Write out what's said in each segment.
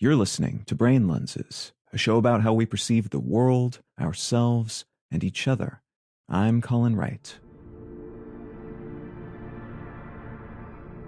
You're listening to Brain Lenses, a show about how we perceive the world, ourselves, and each other. I'm Colin Wright.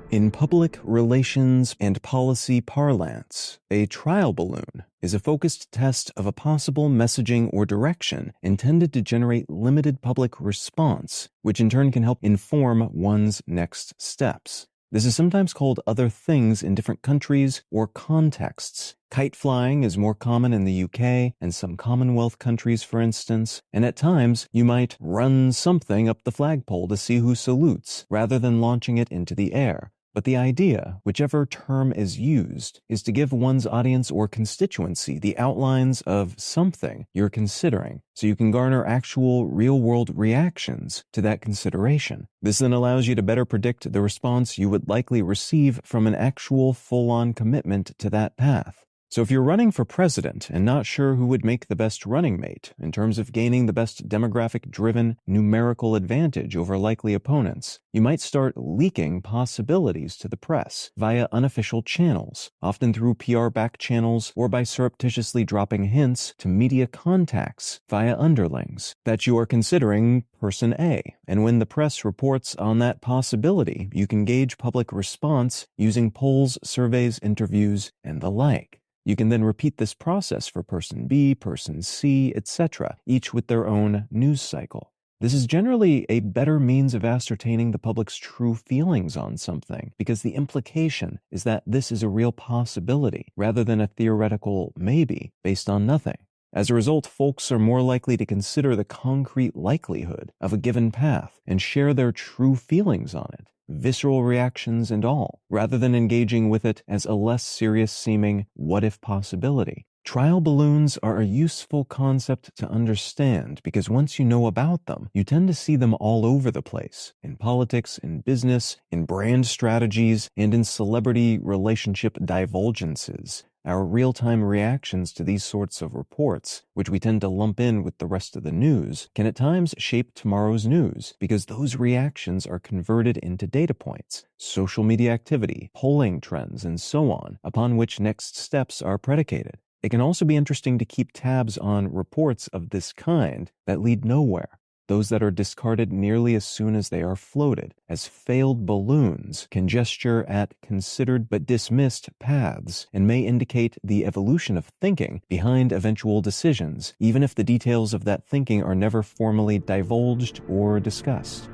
In public relations and policy parlance, a trial balloon is a focused test of a possible messaging or direction intended to generate limited public response, which in turn can help inform one's next steps. This is sometimes called other things in different countries or contexts. Kite flying is more common in the UK and some Commonwealth countries, for instance, and at times you might run something up the flagpole to see who salutes, rather than launching it into the air. But the idea, whichever term is used, is to give one's audience or constituency the outlines of something you're considering, so you can garner actual real-world reactions to that consideration. This then allows you to better predict the response you would likely receive from an actual full-on commitment to that path. So if you're running for president and not sure who would make the best running mate in terms of gaining the best demographic-driven numerical advantage over likely opponents, you might start leaking possibilities to the press via unofficial channels, often through PR back channels or by surreptitiously dropping hints to media contacts via underlings that you are considering person A. And when the press reports on that possibility, you can gauge public response using polls, surveys, interviews, and the like. You can then repeat this process for person B, person C, etc., each with their own news cycle. This is generally a better means of ascertaining the public's true feelings on something, because the implication is that this is a real possibility, rather than a theoretical maybe based on nothing. As a result, folks are more likely to consider the concrete likelihood of a given path and share their true feelings on it, visceral reactions and all, rather than engaging with it as a less serious-seeming what-if possibility. Trial balloons are a useful concept to understand because once you know about them, you tend to see them all over the place, in politics, in business, in brand strategies, and in celebrity relationship divulgences. Our real-time reactions to these sorts of reports, which we tend to lump in with the rest of the news, can at times shape tomorrow's news because those reactions are converted into data points, social media activity, polling trends, and so on, upon which next steps are predicated. It can also be interesting to keep tabs on reports of this kind that lead nowhere. Those that are discarded nearly as soon as they are floated, as failed balloons can gesture at considered but dismissed paths and may indicate the evolution of thinking behind eventual decisions, even if the details of that thinking are never formally divulged or discussed.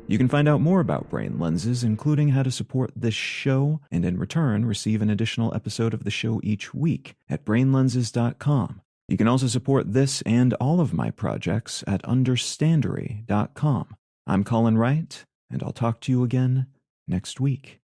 You can find out more about Brain Lenses, including how to support this show, and in return receive an additional episode of the show each week at brainlenses.com. You can also support this and all of my projects at understandery.com. I'm Colin Wright, and I'll talk to you again next week.